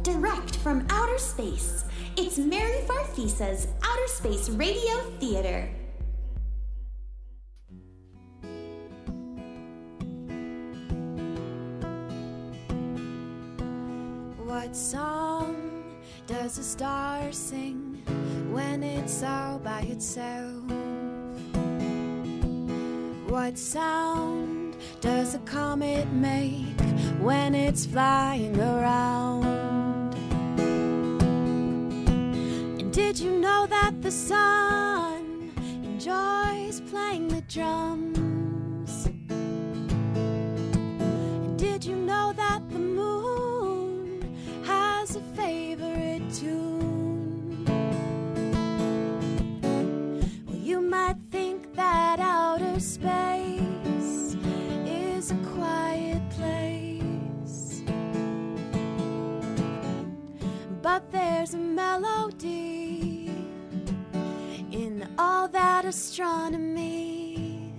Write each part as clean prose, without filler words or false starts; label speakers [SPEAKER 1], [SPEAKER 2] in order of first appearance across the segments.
[SPEAKER 1] direct from outer space. It's Mary Farfisa's Outer Space Radio Theater.
[SPEAKER 2] What song does a star sing when it's all by itself? What sound does a comet make when it's flying around? And did you know that the sun enjoys playing the drums? And did you know that the moon has a favorite tune? Well, you might think that outer space is a quiet place, but there's a melody in all that astronomy.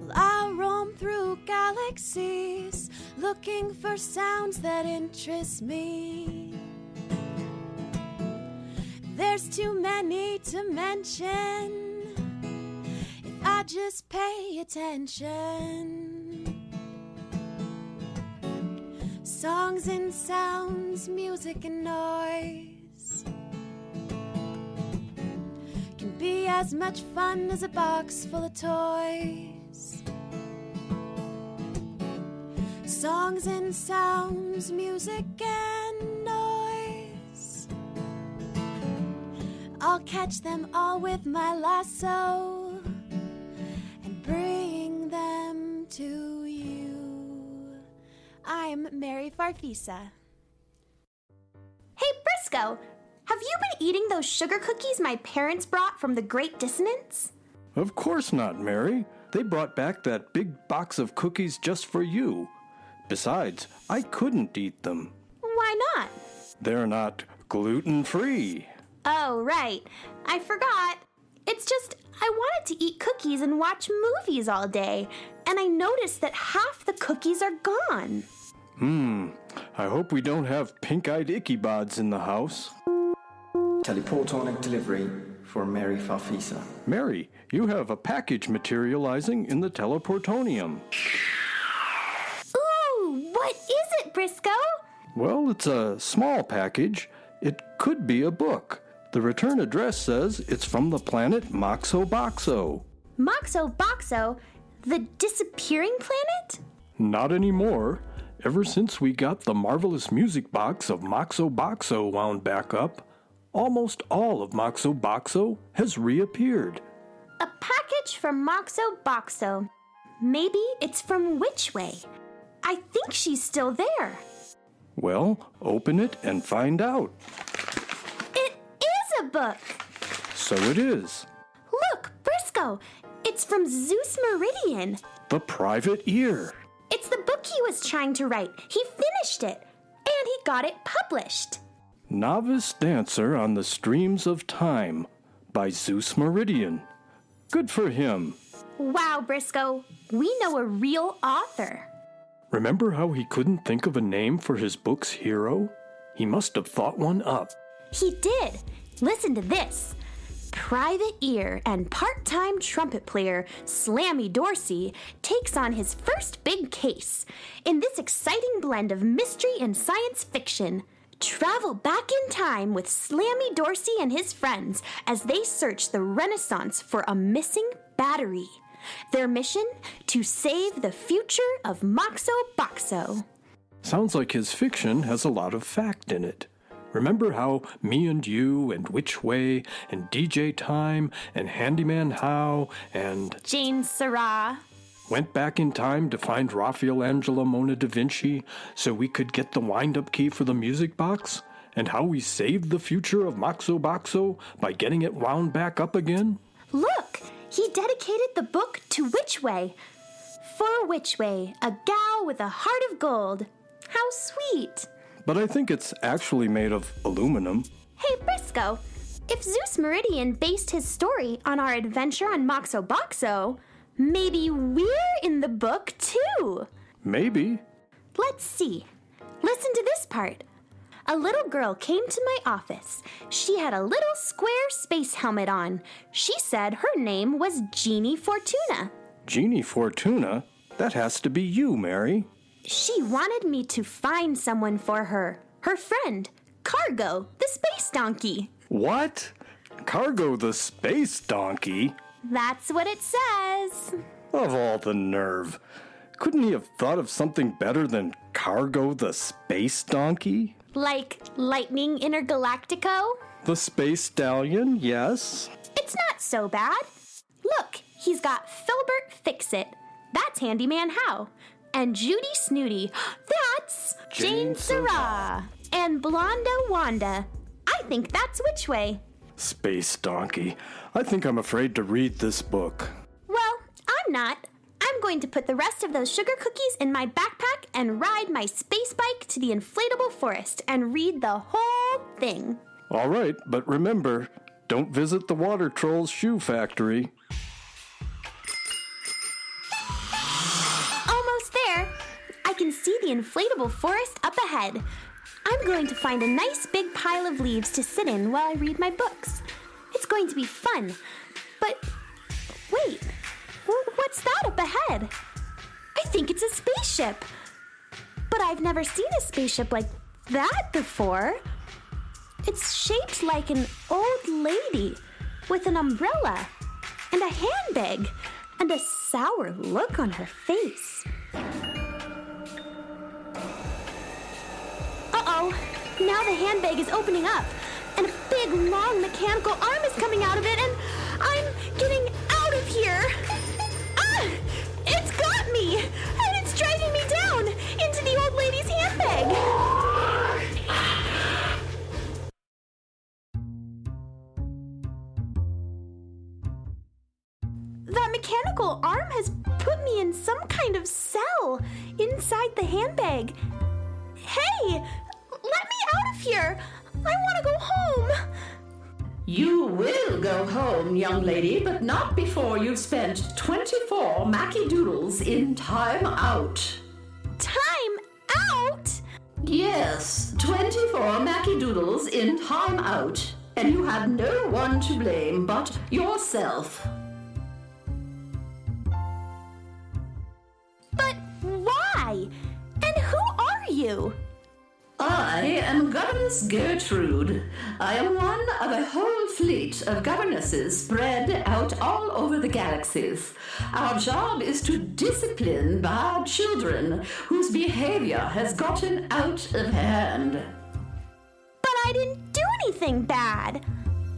[SPEAKER 2] Well, I roam through galaxies looking for sounds that interest me. There's too many to mention if I just pay attention. Songs and sounds, music and noise can be as much fun as a box full of toys. Songs and sounds, music and noise, I'll catch them all with my lasso and bring them to you. I'm Mary Farfisa.
[SPEAKER 1] Hey, Briscoe, have you been eating those sugar cookies my parents brought from the Great Dissonance?
[SPEAKER 3] Of course not, Mary. They brought back that big box of cookies just for you. Besides, I couldn't eat them.
[SPEAKER 1] Why not?
[SPEAKER 3] They're not gluten-free.
[SPEAKER 1] Oh, right. I forgot. It's just I wanted to eat cookies and watch movies all day, and I noticed that half the cookies are gone.
[SPEAKER 3] I hope we don't have pink-eyed Ickybods in the house.
[SPEAKER 4] Teleportonic delivery for Mary Farfisa.
[SPEAKER 3] Mary, you have a package materializing in the teleportonium.
[SPEAKER 1] Ooh, what is it, Briscoe?
[SPEAKER 3] Well, it's a small package. It could be a book. The return address says it's from the planet Moxo Boxo.
[SPEAKER 1] Moxo Boxo? The disappearing planet?
[SPEAKER 3] Not anymore. Ever since we got the marvelous music box of Moxo Boxo wound back up, almost all of Moxo Boxo has reappeared.
[SPEAKER 1] A package from Moxo Boxo. Maybe it's from Witchway. I think she's still there.
[SPEAKER 3] Well, open it and find out.
[SPEAKER 1] It is a book.
[SPEAKER 3] So it is.
[SPEAKER 1] Look, Briscoe, it's from Zeus Meridian.
[SPEAKER 3] The Private Ear.
[SPEAKER 1] It's the book he was trying to write. He finished it, and he got it published.
[SPEAKER 3] Novice Dancer on the Streams of Time by Zeus Meridian. Good for him.
[SPEAKER 1] Wow, Briscoe, we know a real author.
[SPEAKER 3] Remember how he couldn't think of a name for his book's hero? He must have thought one up.
[SPEAKER 1] He did. Listen to this. Private Ear and part-time trumpet player Slammy Dorsey takes on his first big case. In this exciting blend of mystery and science fiction, travel back in time with Slammy Dorsey and his friends as they search the Renaissance for a missing battery. Their mission? To save the future of Moxo Boxo.
[SPEAKER 3] Sounds like his fiction has a lot of fact in it. Remember how Me and You and Which Way and DJ Time and Handyman How and
[SPEAKER 1] Jane Sarah
[SPEAKER 3] went back in time to find Raphael Angela Mona da Vinci so we could get the wind-up key for the music box? And how we saved the future of Moxo Boxo by getting it wound back up again?
[SPEAKER 1] Look, he dedicated the book to Witchway. For Witchway, a gal with a heart of gold. How sweet.
[SPEAKER 3] But I think it's actually made of aluminum.
[SPEAKER 1] Hey, Briscoe, if Zeus Meridian based his story on our adventure on Moxo Boxo, maybe we're in the book too.
[SPEAKER 3] Maybe.
[SPEAKER 1] Let's see. Listen to this part. A little girl came to my office. She had a little square space helmet on. She said her name was Jeannie Fortuna.
[SPEAKER 3] Jeannie Fortuna? That has to be you, Mary.
[SPEAKER 1] She wanted me to find someone for her. Her friend, Cargo, the space donkey.
[SPEAKER 3] What? Cargo the space donkey?
[SPEAKER 1] That's what it says.
[SPEAKER 3] Of all the nerve. Couldn't he have thought of something better than Cargo the space donkey?
[SPEAKER 1] Like Lightning Intergalactico?
[SPEAKER 3] The space stallion, yes.
[SPEAKER 1] It's not so bad. Look, he's got Filbert Fix-It. That's Handyman How. And Judy Snooty. That's Jane Sarah. And Blonda Wanda. I think that's Whichway.
[SPEAKER 3] Space donkey. I think I'm afraid to read this book.
[SPEAKER 1] Well, I'm not. I'm going to put the rest of those sugar cookies in my backpack and ride my space bike to the inflatable forest and read the whole thing.
[SPEAKER 3] All right, but remember, don't visit the Water Troll's shoe factory.
[SPEAKER 1] Almost there. I can see the inflatable forest up ahead. I'm going to find a nice big pile of leaves to sit in while I read my books. It's going to be fun. But wait, what's that up ahead? I think it's a spaceship. But I've never seen a spaceship like that before. It's shaped like an old lady with an umbrella and a handbag and a sour look on her face. Uh-oh, now the handbag is opening up, and a big, long mechanical arm is coming out of it, and I'm getting out of here. Ah! It's got me, and it's dragging me down into the old lady's handbag. That mechanical arm has put me in some kind of cell inside the handbag. Hey, let me out of here. I want to go home.
[SPEAKER 5] You will go home, young lady, but not before you've spent 24 Mackie Doodles in time out.
[SPEAKER 1] Time out?
[SPEAKER 5] Yes, 24 Mackie Doodles in time out. And you had no one to blame but yourself.
[SPEAKER 1] But why? And who are you?
[SPEAKER 5] I am Governess Gertrude. I am one of a whole fleet of governesses spread out all over the galaxies. Our job is to discipline bad children whose behavior has gotten out of hand.
[SPEAKER 1] But I didn't do anything bad.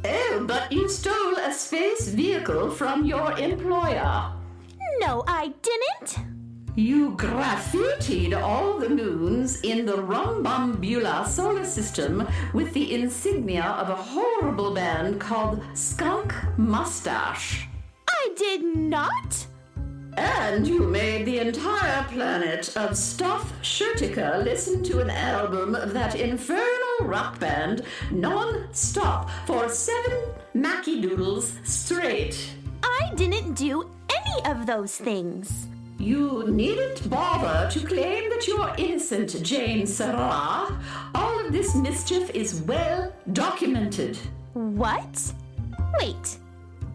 [SPEAKER 5] Oh, but you stole a space vehicle from your employer.
[SPEAKER 1] No, I didn't.
[SPEAKER 5] You graffitied all the moons in the Rumbumbula solar system with the insignia of a horrible band called Skunk Mustache.
[SPEAKER 1] I did not.
[SPEAKER 5] And you made the entire planet of Stuff Shirtica listen to an album of that infernal rock band non-stop for 7 Mackie Doodles straight.
[SPEAKER 1] I didn't do any of those things.
[SPEAKER 5] You needn't bother to claim that you're innocent, Jane Sarah. All of this mischief is well documented.
[SPEAKER 1] What? Wait,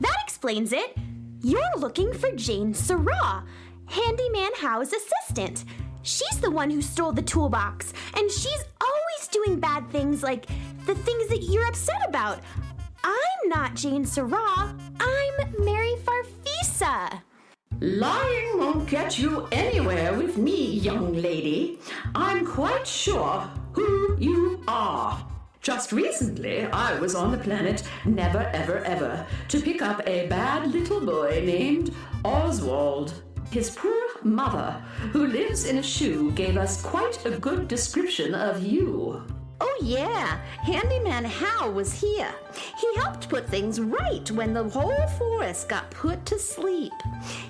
[SPEAKER 1] that explains it. You're looking for Jane Sarah, Handyman How's assistant. She's the one who stole the toolbox, and she's always doing bad things like the things that you're upset about. I'm not Jane Sarah. I'm Mary Farfisa.
[SPEAKER 5] Lying won't get you anywhere with me, young lady. I'm quite sure who you are. Just recently, I was on the planet Never Ever Ever to pick up a bad little boy named Oswald. His poor mother, who lives in a shoe, gave us quite a good description of you.
[SPEAKER 6] Oh yeah, Handyman Hal was here. He helped put things right when the whole forest got put to sleep.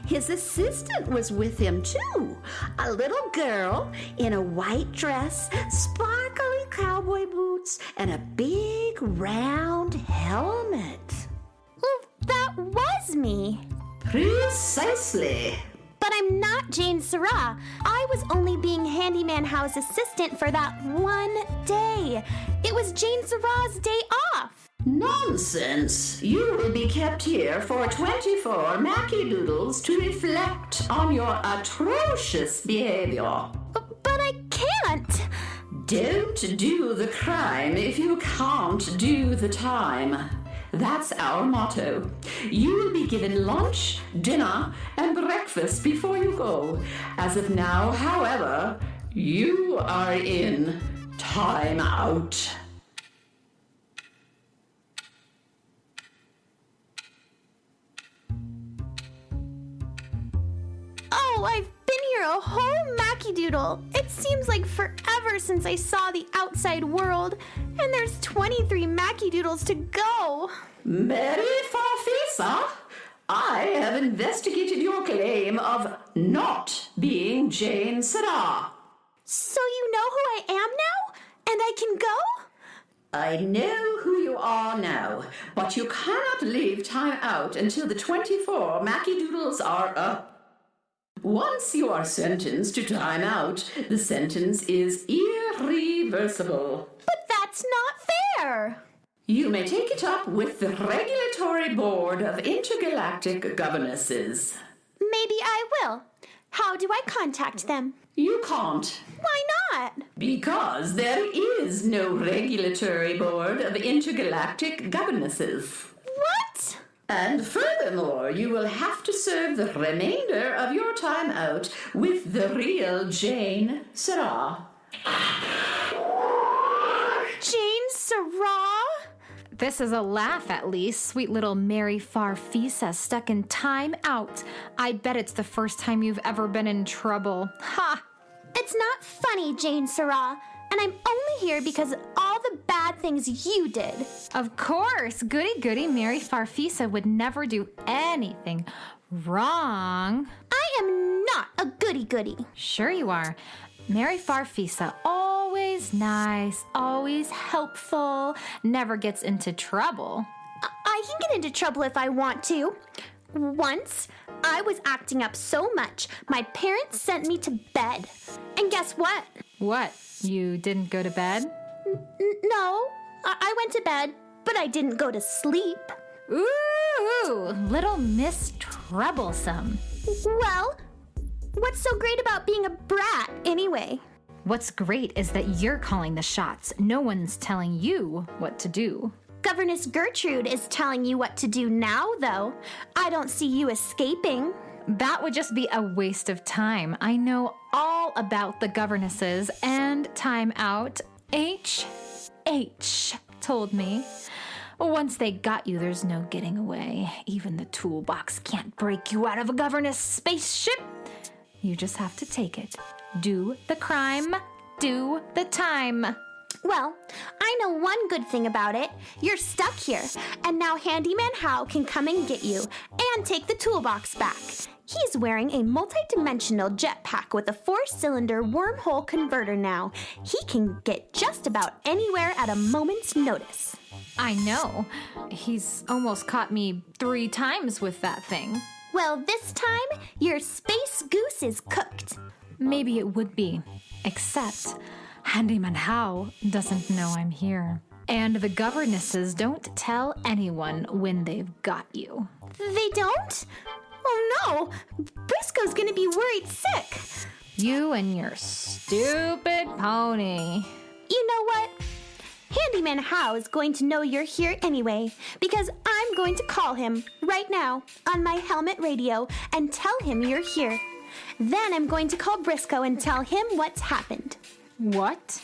[SPEAKER 6] His assistant was with him too, a little girl in a white dress, sparkly cowboy boots, and a big round helmet.
[SPEAKER 1] Well, that was me.
[SPEAKER 5] Precisely.
[SPEAKER 1] But But I'm not Jane Sarah. I was only being Handyman Howe's assistant for that one day. It was Jane Sarah's day off.
[SPEAKER 5] Nonsense! You will be kept here for 24 Mackie Doodles to reflect on your atrocious behavior.
[SPEAKER 1] But I can't.
[SPEAKER 5] Don't do the crime if you can't do the time. That's our motto. You will be given lunch, dinner, and breakfast before you go. As of now, however, you are in time out.
[SPEAKER 1] Oh, I've been here a whole Mackie Doodle. It seems like forever since I saw the outside world, and there's 23 Mackie Doodles to go.
[SPEAKER 5] Mary Farfisa, I have investigated your claim of not being Jane Sarah.
[SPEAKER 1] So you know who I am now? And I can go?
[SPEAKER 5] I know who you are now, but you cannot leave time out until the 24 Mackie Doodles are up. Once you are sentenced to time out, the sentence is irreversible.
[SPEAKER 1] But that's not fair.
[SPEAKER 5] You may take it up with the Regulatory Board of Intergalactic Governesses.
[SPEAKER 1] Maybe I will. How do I contact them?
[SPEAKER 5] You can't.
[SPEAKER 1] Why not?
[SPEAKER 5] Because there is no Regulatory Board of Intergalactic Governesses.
[SPEAKER 1] What?
[SPEAKER 5] And furthermore, you will have to serve the remainder of your time out with the real Jane Sarah.
[SPEAKER 1] Jane Sarah?
[SPEAKER 7] This is a laugh, at least. Sweet little Mary Farfisa stuck in time out. I bet it's the first time you've ever been in trouble. Ha!
[SPEAKER 1] It's not funny, Jane Sarah. And I'm only here because of all the bad things you did.
[SPEAKER 7] Of course, goody Mary Farfisa would never do anything wrong.
[SPEAKER 1] I am not a goody-goody.
[SPEAKER 7] Sure you are. Mary Farfisa, always nice, always helpful, never gets into trouble.
[SPEAKER 1] I can get into trouble if I want to. Once, I was acting up so much, my parents sent me to bed. And guess what?
[SPEAKER 7] What? You didn't go to bed?
[SPEAKER 1] No, I went to bed, but I didn't go to sleep.
[SPEAKER 7] Ooh, little Miss Troublesome.
[SPEAKER 1] Well, what's so great about being a brat, anyway?
[SPEAKER 7] What's great is that you're calling the shots. No one's telling you what to do.
[SPEAKER 1] Governess Gertrude is telling you what to do now, though. I don't see you escaping.
[SPEAKER 7] That would just be a waste of time. I know all about the governesses and time out. H told me. Once they got you, there's no getting away. Even the toolbox can't break you out of a governess spaceship. You just have to take it. Do the crime, do the time.
[SPEAKER 1] Well, I know one good thing about it. You're stuck here, and now Handyman How can come and get you and take the toolbox back. He's wearing a multi-dimensional jetpack with a 4-cylinder wormhole converter now. He can get just about anywhere at a moment's notice.
[SPEAKER 7] I know. He's almost caught me 3 times with that thing.
[SPEAKER 1] Well, this time, your space goose is cooked.
[SPEAKER 7] Maybe it would be, except Handyman How doesn't know I'm here. And the governesses don't tell anyone when they've got you.
[SPEAKER 1] They don't? Oh no, Briscoe's gonna be worried sick.
[SPEAKER 7] You and your stupid pony.
[SPEAKER 1] You know what? Handyman How is going to know you're here anyway, because I'm going to call him right now on my helmet radio and tell him you're here. Then I'm going to call Briscoe and tell him what's happened.
[SPEAKER 7] What?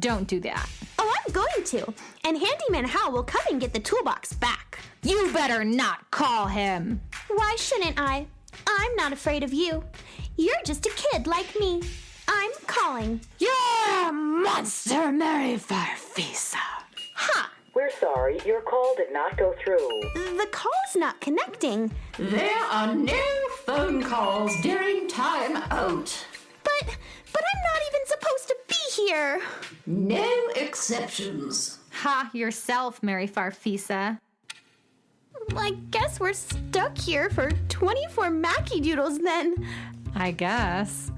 [SPEAKER 7] Don't do that.
[SPEAKER 1] Oh, I'm going to. And Handyman How will come and get the toolbox back.
[SPEAKER 7] You better not call him.
[SPEAKER 1] Why shouldn't I? I'm not afraid of you. You're just a kid like me. I'm calling.
[SPEAKER 7] You're a monster, Mary Farfisa.
[SPEAKER 1] Ha!
[SPEAKER 8] We're sorry, your call did not go through.
[SPEAKER 1] The call's not connecting.
[SPEAKER 5] There are no phone calls during time out.
[SPEAKER 1] But I'm not even supposed to be here.
[SPEAKER 5] No exceptions.
[SPEAKER 7] Ha, yourself, Mary Farfisa.
[SPEAKER 1] I guess we're stuck here for 24 Mackie Doodles then.
[SPEAKER 7] I guess.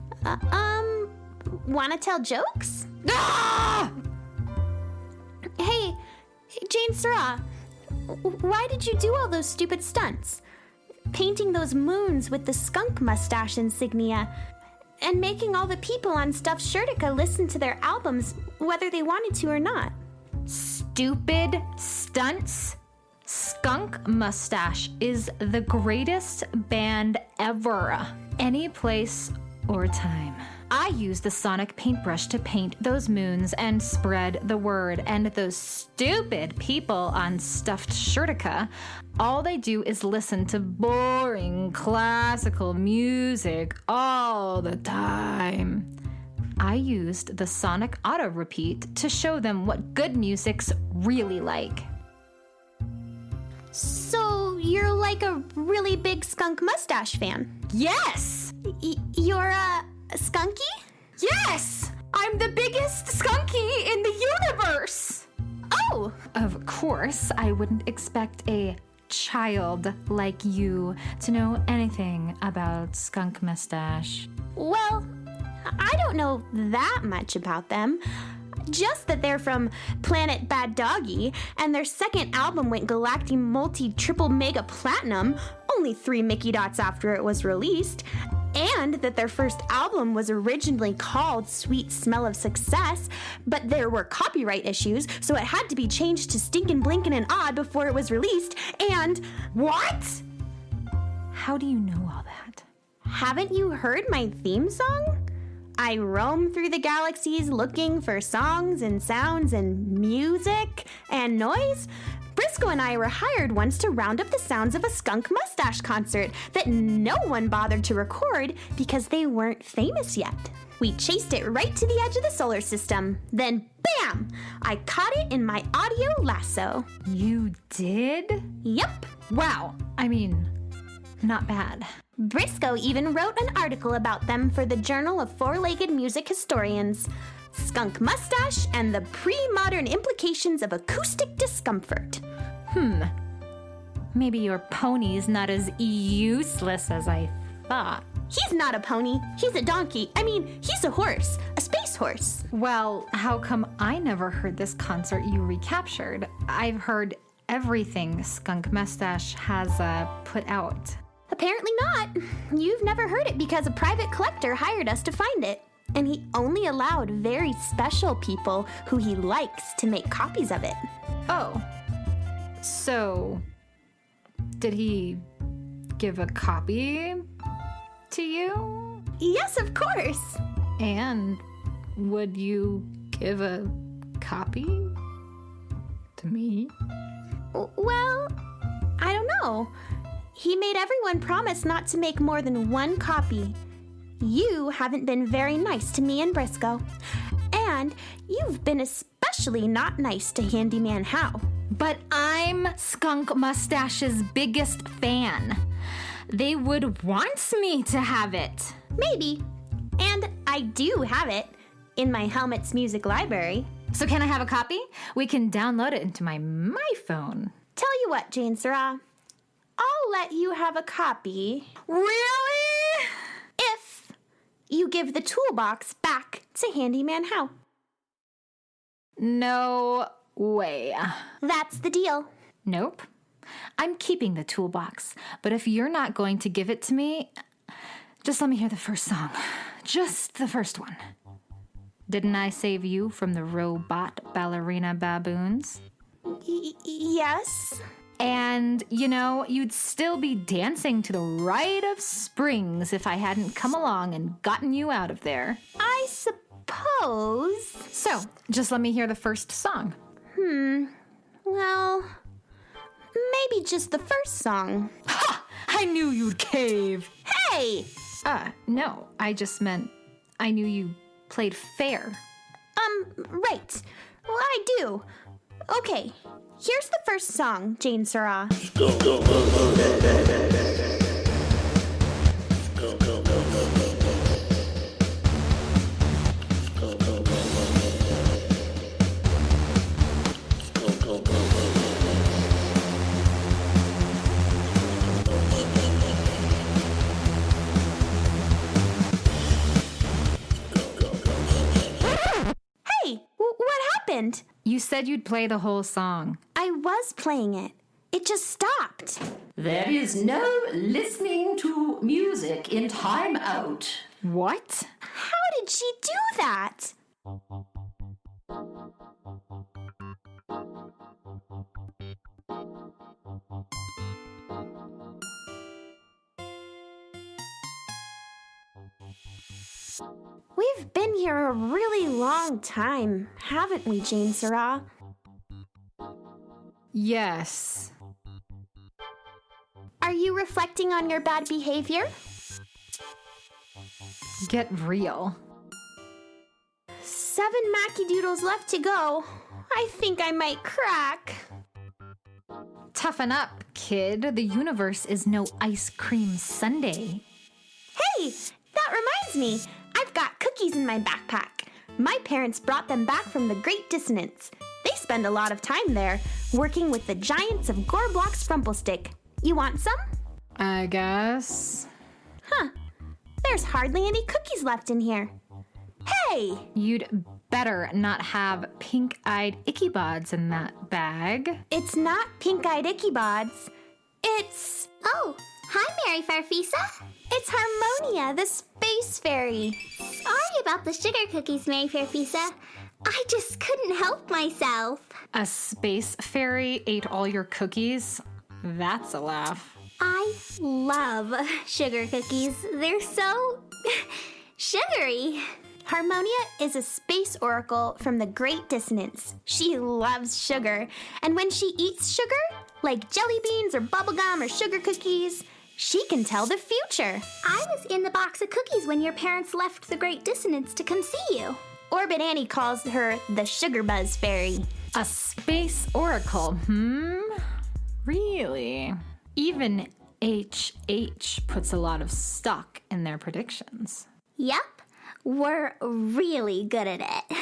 [SPEAKER 1] Wanna tell jokes?
[SPEAKER 7] Ah!
[SPEAKER 1] Hey, Jane Sarah, why did you do all those stupid stunts? Painting those moons with the skunk mustache insignia, and making all the people on Stuffed Shirtica listen to their albums whether they wanted to or not.
[SPEAKER 7] Stupid stunts? Skunk Mustache is the greatest band ever. Any place or time. I used the sonic paintbrush to paint those moons and spread the word, and those stupid people on Stuffed Shirtica, all they do is listen to boring classical music all the time. I used the sonic auto repeat to show them what good music's really like.
[SPEAKER 1] So you're like a really big Skunk Mustache fan?
[SPEAKER 7] Yes!
[SPEAKER 1] You're a skunky?
[SPEAKER 7] Yes! I'm the biggest skunky in the universe!
[SPEAKER 1] Oh!
[SPEAKER 7] Of course, I wouldn't expect a child like you to know anything about Skunk Mustache.
[SPEAKER 1] Well, I don't know that much about them. Just that they're from Planet Bad Doggy, and their second album went galactic multi-triple mega platinum, only 3 Mickey dots after it was released, and that their first album was originally called Sweet Smell of Success, but there were copyright issues, so it had to be changed to Stinkin' Blinkin' and Odd before it was released, and... What?
[SPEAKER 7] How do you know all that?
[SPEAKER 1] Haven't you heard my theme song? I roam through the galaxies looking for songs and sounds and music and noise. Briscoe and I were hired once to round up the sounds of a Skunk Mustache concert that no one bothered to record because they weren't famous yet. We chased it right to the edge of the solar system. Then, bam! I caught it in my audio lasso.
[SPEAKER 7] You did?
[SPEAKER 1] Yep.
[SPEAKER 7] Wow. I mean, not bad.
[SPEAKER 1] Briscoe even wrote an article about them for the Journal of Four-Legged Music Historians. Skunk Mustache and the Pre-Modern Implications of Acoustic Discomfort.
[SPEAKER 7] Maybe your pony's not as useless as I thought.
[SPEAKER 1] He's not a pony. He's a donkey. I mean, he's a horse. A space horse.
[SPEAKER 7] Well, how come I never heard this concert you recaptured? I've heard everything Skunk Mustache has put out.
[SPEAKER 1] Apparently not. You've never heard it because a private collector hired us to find it. And he only allowed very special people who he likes to make copies of it.
[SPEAKER 7] Oh. So, did he give a copy to you?
[SPEAKER 1] Yes, of course.
[SPEAKER 7] And would you give a copy to me?
[SPEAKER 1] Well, I don't know. He made everyone promise not to make more than one copy. You haven't been very nice to me and Briscoe. And you've been especially not nice to Handyman How.
[SPEAKER 7] But I'm Skunk Mustache's biggest fan. They would want me to have it.
[SPEAKER 1] Maybe. And I do have it in my Helmet's music library.
[SPEAKER 7] So can I have a copy? We can download it into my phone.
[SPEAKER 1] Tell you what, Jane Sarah. I'll let you have a copy.
[SPEAKER 7] Really?
[SPEAKER 1] If you give the toolbox back to Handyman How.
[SPEAKER 7] No way.
[SPEAKER 1] That's the deal.
[SPEAKER 7] Nope. I'm keeping the toolbox. But if you're not going to give it to me, just let me hear the first song. Just the first one. Didn't I save you from the robot ballerina baboons?
[SPEAKER 1] Yes.
[SPEAKER 7] And, you know, you'd still be dancing to the Rite of Springs if I hadn't come along and gotten you out of there.
[SPEAKER 1] I suppose.
[SPEAKER 7] So, just let me hear the first song.
[SPEAKER 1] Well, maybe just the first song.
[SPEAKER 7] Ha! I knew you'd cave.
[SPEAKER 1] Hey!
[SPEAKER 7] No, I just meant I knew you played fair.
[SPEAKER 1] Right. Well, I do. Okay, here's the first song, Jane Sarah. happened?
[SPEAKER 7] You said you'd play the whole song.
[SPEAKER 1] I was playing it. It just stopped.
[SPEAKER 5] There is no listening to music in Time Out.
[SPEAKER 7] What?
[SPEAKER 1] How did she do that? We've been here a really long time, haven't we, Jane Sarah?
[SPEAKER 7] Yes.
[SPEAKER 1] Are you reflecting on your bad behavior?
[SPEAKER 7] Get real.
[SPEAKER 1] 7 Mackie Doodles left to go. I think I might crack.
[SPEAKER 7] Toughen up, kid. The universe is no ice cream sundae.
[SPEAKER 1] Hey, that reminds me. I've got cookies in my backpack. My parents brought them back from the Great Dissonance. They spend a lot of time there, working with the giants of Gorblock's Frumplestick. You want some?
[SPEAKER 7] I guess.
[SPEAKER 1] Huh. There's hardly any cookies left in here. Hey!
[SPEAKER 7] You'd better not have pink-eyed Ickybods in that bag.
[SPEAKER 1] It's not pink-eyed Ickybods. It's...
[SPEAKER 9] Oh, hi, Mary Farfisa.
[SPEAKER 1] It's Harmonia, the space fairy.
[SPEAKER 9] Sorry about the sugar cookies, Mary Farfisa. I just couldn't help myself.
[SPEAKER 7] A space fairy ate all your cookies? That's a laugh.
[SPEAKER 9] I love sugar cookies. They're so sugary.
[SPEAKER 1] Harmonia is a space oracle from the Great Dissonance. She loves sugar, and when she eats sugar, like jelly beans or bubblegum or sugar cookies, she can tell the future.
[SPEAKER 9] I was in the box of cookies when your parents left the Great Dissonance to come see you.
[SPEAKER 1] Orbit Annie calls her the Sugar Buzz Fairy.
[SPEAKER 7] A space oracle, Really? Even HH puts a lot of stock in their predictions.
[SPEAKER 9] Yep, we're really good at it.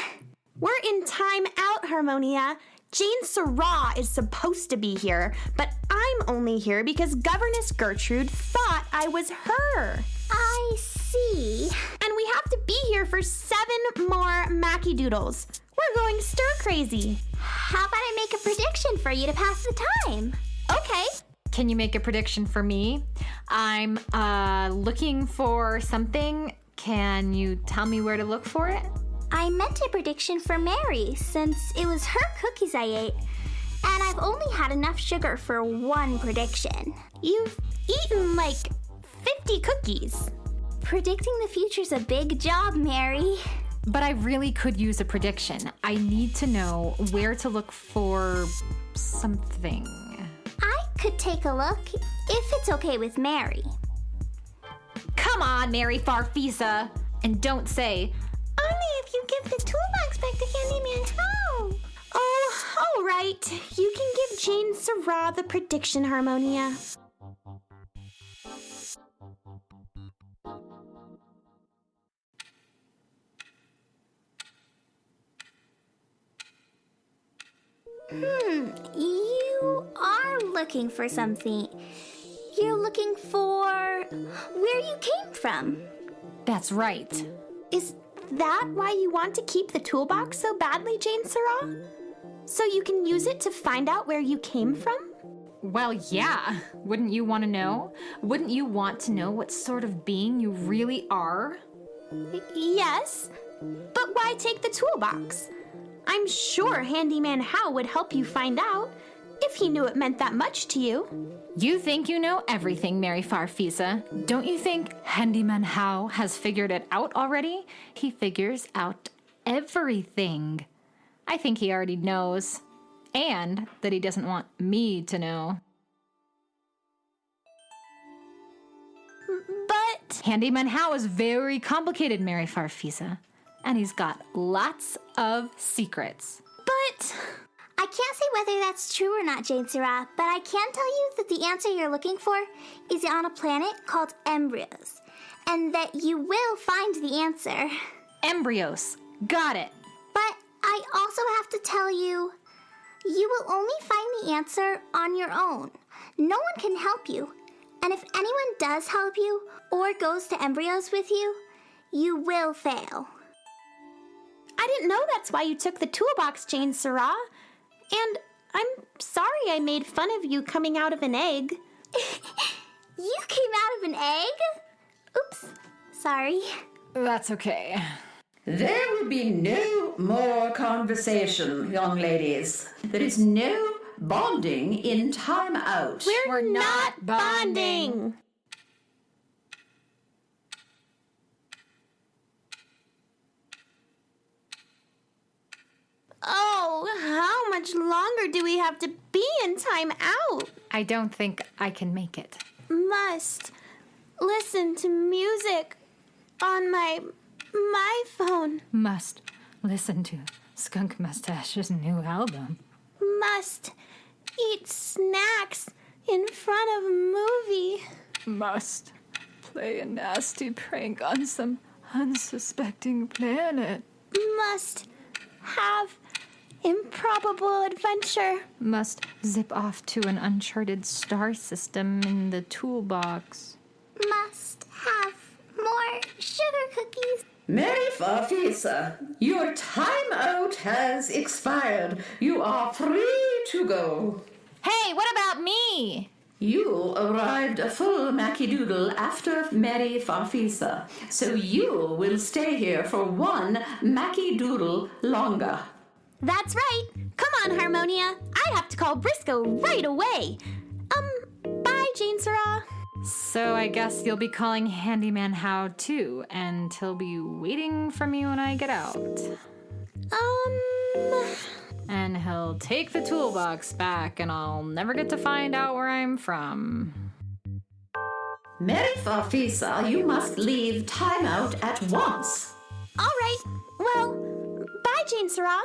[SPEAKER 1] We're in Time Out, Harmonia. Jane Sarah is supposed to be here, but I'm only here because Governess Gertrude thought I was her.
[SPEAKER 9] I see.
[SPEAKER 1] And we have to be here for 7 more Mackie Doodles. We're going stir crazy.
[SPEAKER 9] How about I make a prediction for you to pass the time?
[SPEAKER 1] Okay.
[SPEAKER 7] Can you make a prediction for me? I'm looking for something. Can you tell me where to look for it?
[SPEAKER 9] I meant a prediction for Mary, since it was her cookies I ate, and I've only had enough sugar for one prediction.
[SPEAKER 1] You've eaten like 50 cookies.
[SPEAKER 9] Predicting the future's a big job, Mary.
[SPEAKER 7] But I really could use a prediction. I need to know where to look for something.
[SPEAKER 9] I could take a look, if it's okay with Mary.
[SPEAKER 7] Come on, Mary Farfisa! And don't say,
[SPEAKER 1] only if you give the toolbox back to Handyman How. Oh, all right. You can give Jane Sarah the prediction, Harmonia.
[SPEAKER 9] You are looking for something. You're looking for where you came from.
[SPEAKER 7] that's right.
[SPEAKER 1] Is that why you want to keep the toolbox so badly, Jane Sarah? So you can use it to find out where you came from?
[SPEAKER 7] Well, yeah. Wouldn't you want to know? Wouldn't you want to know what sort of being you really are?
[SPEAKER 1] Yes, but why take the toolbox? I'm sure Handyman How would help you find out, if he knew it meant that much to you.
[SPEAKER 7] You think you know everything, Mary Farfisa. Don't you think Handyman How has figured it out already? He figures out everything. I think he already knows. And that he doesn't want me to know.
[SPEAKER 1] But
[SPEAKER 7] Handyman How is very complicated, Mary Farfisa. And he's got lots of secrets.
[SPEAKER 9] I can't say whether that's true or not, Jane Sarah, but I can tell you that the answer you're looking for is on a planet called Embryos, and that you will find the answer.
[SPEAKER 7] Embryos. Got it.
[SPEAKER 9] But I also have to tell you, you will only find the answer on your own. No one can help you. And if anyone does help you or goes to Embryos with you, you will fail.
[SPEAKER 1] I I didn't know that's why you took the toolbox, Jane Syrah. And I'm sorry I made fun of you coming out of an egg.
[SPEAKER 9] You came out of an egg? Oops, sorry.
[SPEAKER 7] That's okay.
[SPEAKER 5] There will be no more conversation, young ladies. There is no bonding in time out.
[SPEAKER 1] We're not bonding. Oh, how much longer do we have to be in time out?
[SPEAKER 7] I don't think I can make it.
[SPEAKER 1] Must listen to music on my phone.
[SPEAKER 7] Must listen to Skunk Mustache's new album.
[SPEAKER 1] Must eat snacks in front of a movie.
[SPEAKER 7] Must play a nasty prank on some unsuspecting planet.
[SPEAKER 1] Must have improbable adventure.
[SPEAKER 7] Must zip off to an uncharted star system in the toolbox.
[SPEAKER 9] Must have more sugar cookies.
[SPEAKER 5] Mary Farfisa, your time out has expired. You are free to go.
[SPEAKER 7] Hey, what about me?
[SPEAKER 5] You arrived a full Mackie Doodle after Mary Farfisa, so you will stay here for one Mackie Doodle longer.
[SPEAKER 1] That's right. Come on, Harmonia. I have to call Briscoe right away. Bye, Jane Syrah.
[SPEAKER 7] So I guess you'll be calling Handyman How too, and he'll be waiting for me when I get out. And he'll take the toolbox back, and I'll never get to find out where I'm from.
[SPEAKER 5] Mary Farfisa, you must leave time out at once.
[SPEAKER 1] All right. Well, bye, Jane Syrah.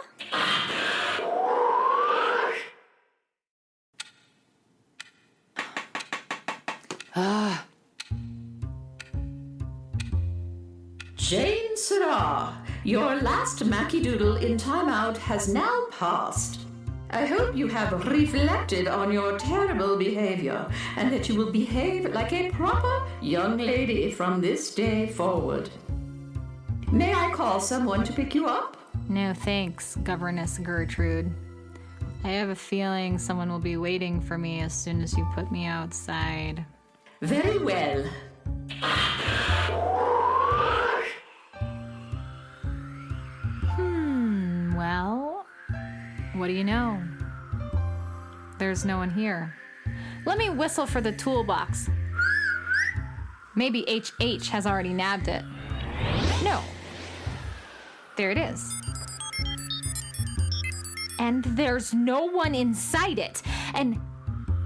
[SPEAKER 5] Jane Syrah, your last Mackie Doodle in timeout has now passed. I hope you have reflected on your terrible behavior and that you will behave like a proper young lady from this day forward. May I call someone to pick you up?
[SPEAKER 7] No thanks, Governess Gertrude. I have a feeling someone will be waiting for me as soon as you put me outside.
[SPEAKER 5] Very well.
[SPEAKER 7] Well, what do you know? There's no one here. Let me whistle for the toolbox. Maybe HH has already nabbed it. No. There it is. And there's no one inside it. And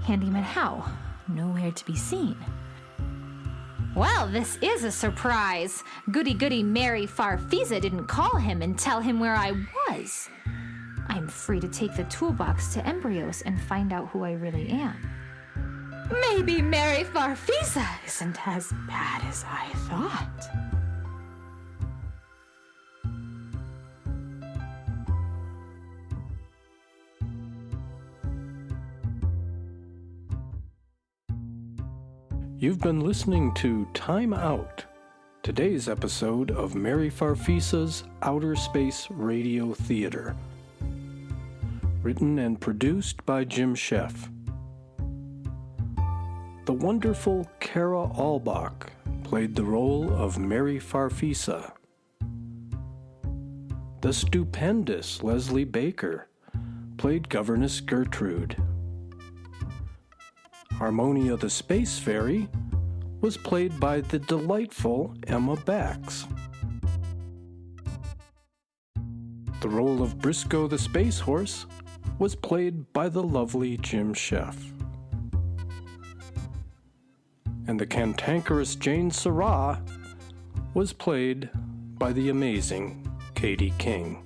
[SPEAKER 7] Handyman How? Nowhere to be seen. Well, this is a surprise. Goody-goody Mary Farfisa didn't call him and tell him where I was. I'm free to take the toolbox to Embryos and find out who I really am. Maybe Mary Farfisa isn't as bad as I thought.
[SPEAKER 3] You've been listening to Time Out, today's episode of Mary Farfisa's Outer Space Radio Theater. Written and produced by Jim Sheff. The wonderful Kara Albach played the role of Mary Farfisa. The stupendous Leslie Baker played Governess Gertrude. Harmonia the Space Fairy was played by the delightful Emma Bax. The role of Briscoe the Space Horse was played by the lovely Jim Sheff. And the cantankerous Jane Syrah was played by the amazing Katie King.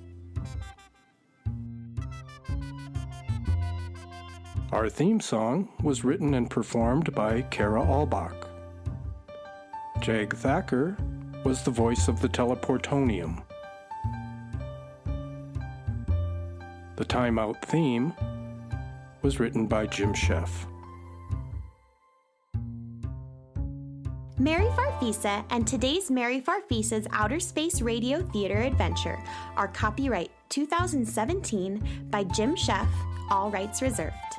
[SPEAKER 3] Our theme song was written and performed by Kara Albach. Jag Thacker was the voice of the Teleportonium. The Time Out theme was written by Jim Sheff.
[SPEAKER 1] Mary Farfisa and today's Mary Farfisa's Outer Space Radio Theater Adventure are copyright 2017 by Jim Sheff, all rights reserved.